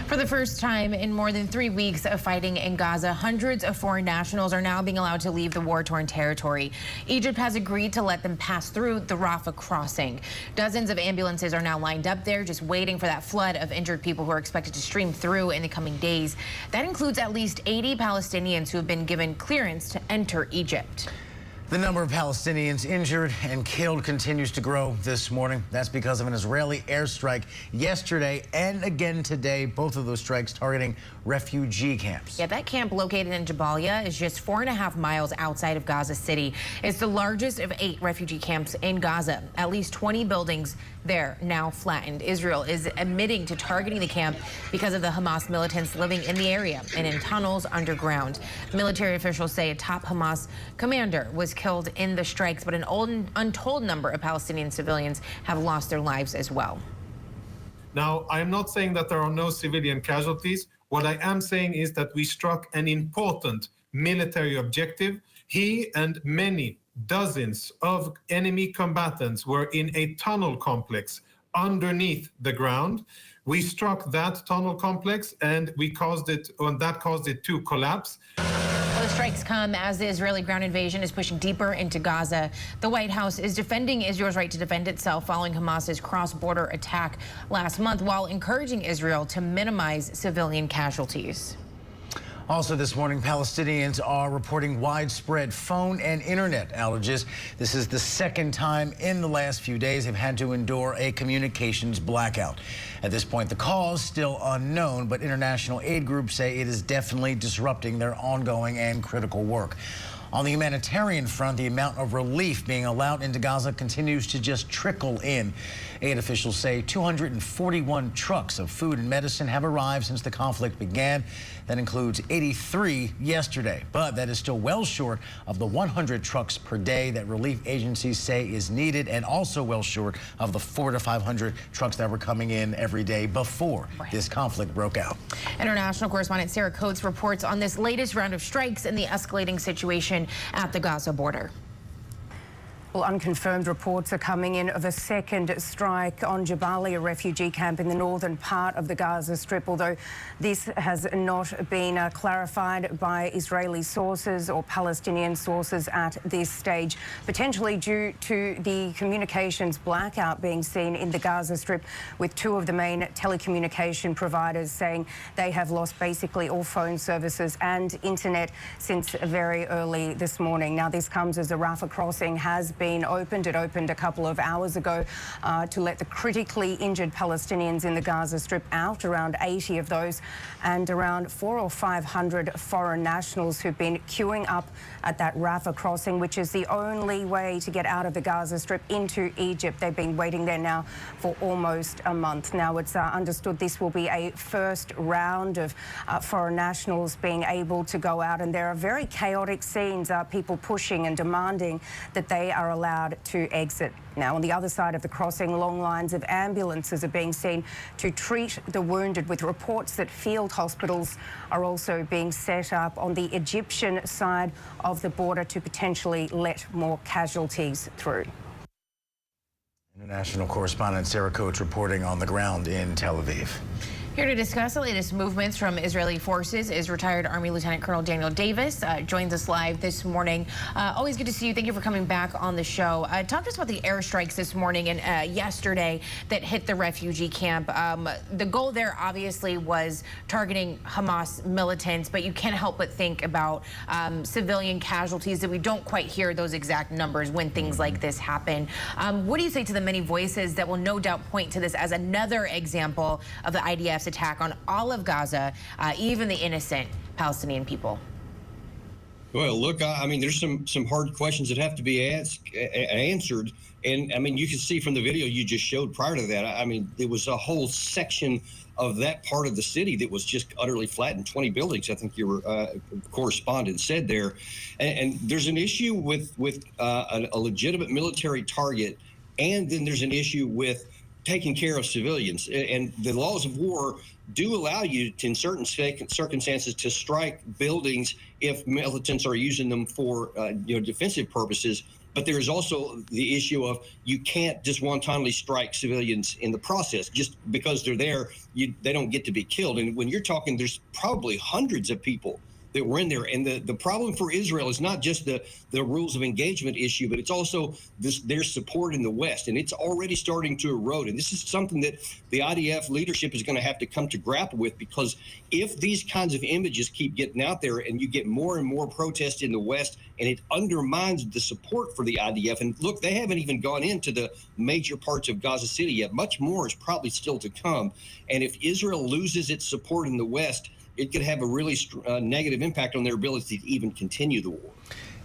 For the first time in more than 3 weeks of fighting in Gaza, hundreds of foreign nationals are now being allowed to leave the war-torn territory. Egypt has agreed to let them pass through the Rafah crossing. Dozens of ambulances are now lined up there, just waiting for that flood of injured people who are expected to stream through in the coming days. That includes at least 80 Palestinians who have been given clearance to enter Egypt. The number of Palestinians injured and killed continues to grow this morning. That's because of an Israeli airstrike yesterday and again today, both of those strikes targeting refugee camps. Yeah, that camp located in Jabalia is just 4.5 miles outside of Gaza City. It's the largest of 8 refugee camps in Gaza. At least 20 buildings there now flattened. Israel is admitting to targeting the camp because of the Hamas militants living in the area and in tunnels underground. Military officials say a top Hamas commander was killed in the strikes, but an untold number of Palestinian civilians have lost their lives as well. Now, I am not saying that there are no civilian casualties. What I am saying is that we struck an important military objective. He and many dozens of enemy combatants were in a tunnel complex underneath the ground. We struck that tunnel complex and that caused it to collapse. The strikes come as the Israeli ground invasion is pushing deeper into Gaza. The White House is defending Israel's right to defend itself following Hamas's cross-border attack last month, while encouraging Israel to minimize civilian casualties. Also this morning, Palestinians are reporting widespread phone and internet outages. This is the second time in the last few days they've had to endure a communications blackout. At this point, the cause still unknown, but international aid groups say it is definitely disrupting their ongoing and critical work. On the humanitarian front, the amount of relief being allowed into Gaza continues to just trickle in. Aid officials say 241 trucks of food and medicine have arrived since the conflict began. That includes 83 yesterday, but that is still well short of the 100 trucks per day that relief agencies say is needed, and also well short of the 400 to 500 trucks that were coming in every day before this conflict broke out. International correspondent Sarah Coates reports on this latest round of strikes and the escalating situation at the Gaza border. Well, unconfirmed reports are coming in of a second strike on Jabalia refugee camp in the northern part of the Gaza Strip, although this has not been clarified by Israeli sources or Palestinian sources at this stage, potentially due to the communications blackout being seen in the Gaza Strip, with 2 of the main telecommunication providers saying they have lost basically all phone services and internet since very early this morning. Now, this comes as the Rafah crossing has been opened. It opened a couple of hours ago to let the critically injured Palestinians in the Gaza Strip out, around 80 of those, and around 400 or 500 foreign nationals who've been queuing up at that Rafah crossing, which is the only way to get out of the Gaza Strip into Egypt. They've been waiting there now for almost a month. Now, it's understood this will be a first round of foreign nationals being able to go out, and there are very chaotic scenes, people pushing and demanding that they are allowed to exit. Now, on the other side of the crossing, long lines of ambulances are being seen to treat the wounded, with reports that field hospitals are also being set up on the Egyptian side of the border to potentially let more casualties through. International correspondent Sarah Coates reporting on the ground in Tel Aviv. Here to discuss the latest movements from Israeli forces is retired Army Lieutenant Colonel Daniel Davis. Joins us live this morning. Always good to see you. Thank you for coming back on the show. Talk to us about the airstrikes this morning and yesterday that hit the refugee camp. The goal there obviously was targeting Hamas militants, but you can't help but think about civilian casualties, that we don't quite hear those exact numbers when things like this happen. What do you say to the many voices that will no doubt point to this as another example of the IDF's attack on all of Gaza, even the innocent Palestinian people? Well, look, I mean, there's some hard questions that have to be answered. And I mean, you can see from the video you just showed prior to that, I mean, there was a whole section of that part of the city that was just utterly flattened, 20 buildings, I think your correspondent said there. And there's an issue with a legitimate military target, and then there's an issue with taking care of civilians. And the laws of war do allow you to, in certain circumstances, to strike buildings if militants are using them for defensive purposes. But there is also the issue of you can't just wantonly strike civilians in the process. Just because they're there, they don't get to be killed. And when you're talking, there's probably hundreds of people that were in there. And the problem for Israel is not just the rules of engagement issue, but it's also their support in the West. And it's already starting to erode. And this is something that the IDF leadership is going to have to come to grapple with, because if these kinds of images keep getting out there and you get more and more protests in the West, and it undermines the support for the IDF. And look, they haven't even gone into the major parts of Gaza City yet. Much more is probably still to come. And if Israel loses its support in the West, it could have a really negative impact on their ability to even continue the war.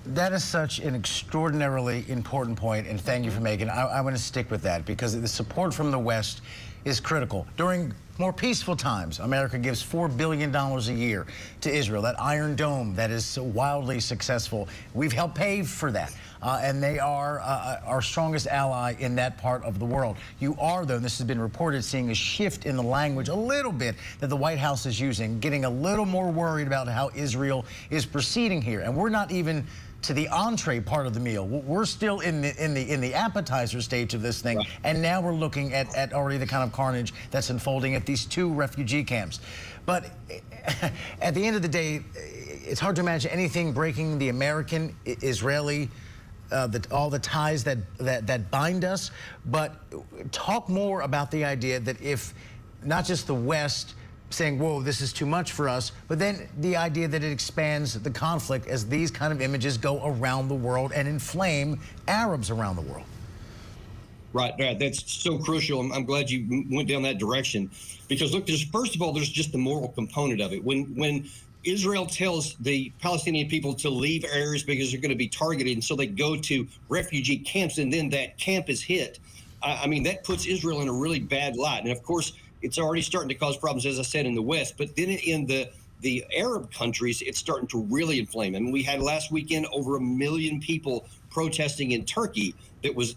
That is such an extraordinarily important point, and thank you for making it. I want to stick with that, because the support from the West is critical. During more peaceful times, America gives $4 billion a year to Israel, that Iron Dome that is so wildly successful. We've helped pay for that, and they are our strongest ally in that part of the world. You are, though, and this has been reported, seeing a shift in the language a little bit that the White House is using, getting a little more worried about how Israel is proceeding here. And we're not even to the entree part of the meal. We're still in the appetizer stage of this thing, right. And now we're looking at already the kind of carnage that's unfolding at these 2 refugee camps. But at the end of the day, it's hard to imagine anything breaking the American-Israeli, all the ties that bind us. But talk more about the idea that if not just the West saying, whoa, this is too much for us, but then the idea that it expands the conflict as these kind of images go around the world and inflame Arabs around the world. Right, that's so crucial. I'm glad you went down that direction, because look, first of all, there's just the moral component of it. When Israel tells the Palestinian people to leave areas because they're going to be targeted, and so they go to refugee camps, and then that camp is hit, I mean, that puts Israel in a really bad light. And of course, it's already starting to cause problems, as I said, in the West. But then in the Arab countries, it's starting to really inflame. I mean, we had last weekend over 1 million people protesting in Turkey. It was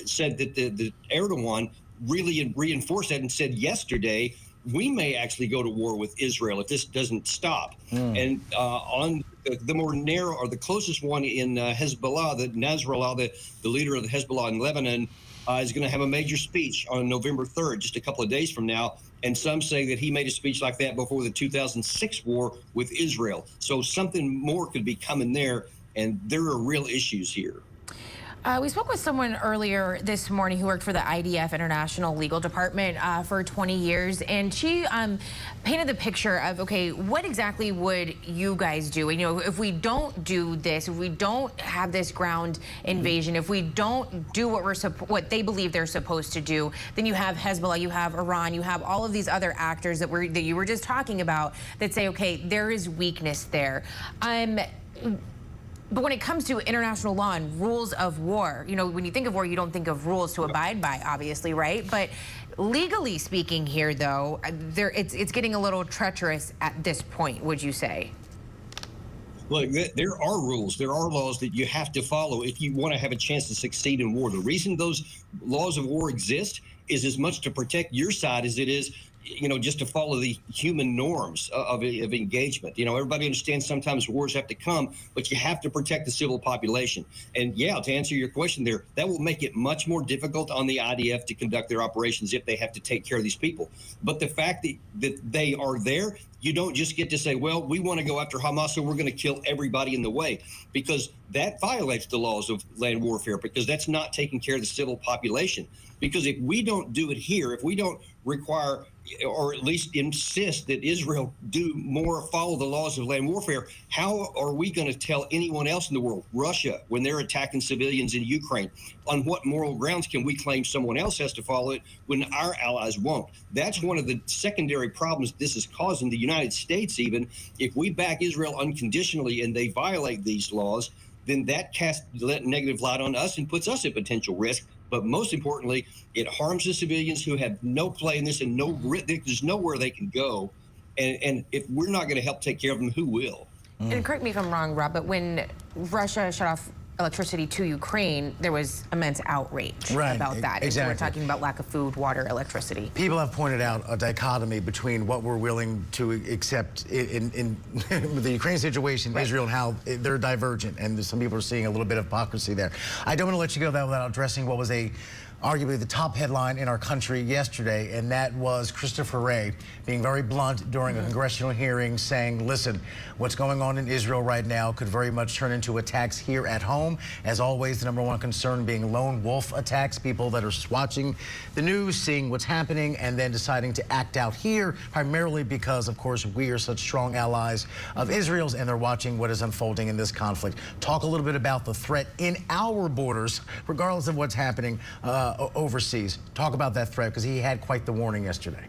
said that the Erdogan really reinforced that and said yesterday, we may actually go to war with Israel if this doesn't stop. And on the more narrow, or the closest one in Hezbollah, the Nasrallah, the leader of the Hezbollah in Lebanon, is going to have a major speech on November 3rd, just a couple of days from now. And some say that he made a speech like that before the 2006 war with Israel. So something more could be coming there, and there are real issues here. We spoke with someone earlier this morning who worked for the IDF International Legal Department for 20 years, and she painted the picture of, okay, what exactly would you guys do? And, you know, if we don't do this, if we don't have this ground invasion, if we don't do what they believe they're supposed to do, then you have Hezbollah, you have Iran, you have all of these other actors that you were just talking about that say, okay, there is weakness there. But when it comes to international law and rules of war, you know, when you think of war, you don't think of rules to abide by, obviously, right? But legally speaking here, though, it's getting a little treacherous at this point, would you say? Look, there are rules, there are laws that you have to follow if you want to have a chance to succeed in war. The reason those laws of war exist is as much to protect your side as it is, you know, just to follow the human norms of engagement. You know, everybody understands sometimes wars have to come, but you have to protect the civil population. And yeah, to answer your question there, that will make it much more difficult on the IDF to conduct their operations if they have to take care of these people. But the fact that they are there, you don't just get to say, well, we want to go after Hamas, so we're going to kill everybody in the way, because that violates the laws of land warfare, because that's not taking care of the civil population. Because if we don't do it here, if we don't require or at least insist that Israel do more, follow the laws of land warfare, how are we going to tell anyone else in the world, Russia, when they're attacking civilians in Ukraine? On what moral grounds can we claim someone else has to follow it when our allies won't? That's one of the secondary problems this is causing the United States. Even if we back Israel unconditionally and they violate these laws, then that casts negative light on us and puts us at potential risk. But most importantly, it harms the civilians who have no play in this, and there's nowhere they can go. And if we're not going to help take care of them, who will? And correct me if I'm wrong, Rob, but when Russia shut off electricity to Ukraine, there was immense outrage about that. Exactly. So we're talking about lack of food, water, electricity. People have pointed out a dichotomy between what we're willing to accept in the Ukraine situation, Israel, and how they're divergent, and some people are seeing a little bit of hypocrisy there. I don't want to let you go without addressing what was arguably the top headline in our country yesterday, and that was Christopher Wray being very blunt during a congressional hearing, saying, listen, what's going on in Israel right now could very much turn into attacks here at home. As always, the #1 concern being lone wolf attacks, people that are watching the news, seeing what's happening, and then deciding to act out here, primarily because, of course, we are such strong allies of Israel's, and they're watching what is unfolding in this conflict. Talk a little bit about the threat in our borders, regardless of what's happening overseas. Talk about that threat, because he had quite the warning yesterday.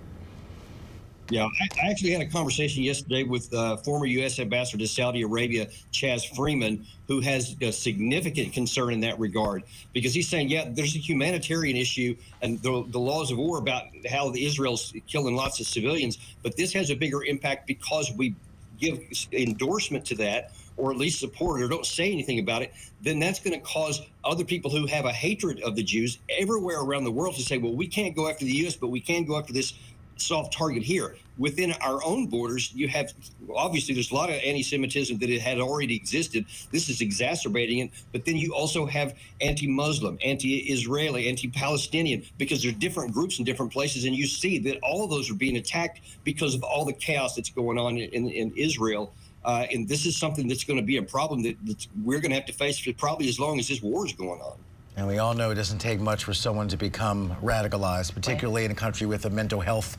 Yeah, I actually had a conversation yesterday with former U.S. Ambassador to Saudi Arabia, Chaz Freeman, who has a significant concern in that regard, because he's saying, yeah, there's a humanitarian issue and the laws of war about how Israel's killing lots of civilians, but this has a bigger impact because we give endorsement to that, or at least support it, or don't say anything about it, then that's going to cause other people who have a hatred of the Jews everywhere around the world to say, well, we can't go after the U.S., but we can go after this soft target here. Within our own borders, you have, obviously, there's a lot of anti-Semitism that it had already existed. This is exacerbating it. But then you also have anti-Muslim, anti-Israeli, anti-Palestinian, because there's different groups in different places. And you see that all of those are being attacked because of all the chaos that's going on in Israel. And this is something that's going to be a problem that we're going to have to face for probably as long as this war is going on. And we all know it doesn't take much for someone to become radicalized, particularly in a country with a mental health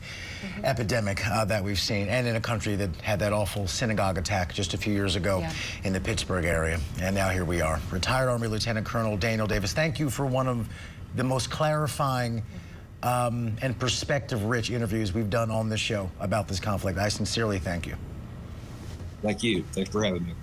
epidemic that we've seen, and in a country that had that awful synagogue attack just a few years ago in the Pittsburgh area. And now here we are. Retired Army Lieutenant Colonel Daniel Davis, thank you for one of the most clarifying and perspective-rich interviews we've done on this show about this conflict. I sincerely thank you. Thank you. Thanks for having me.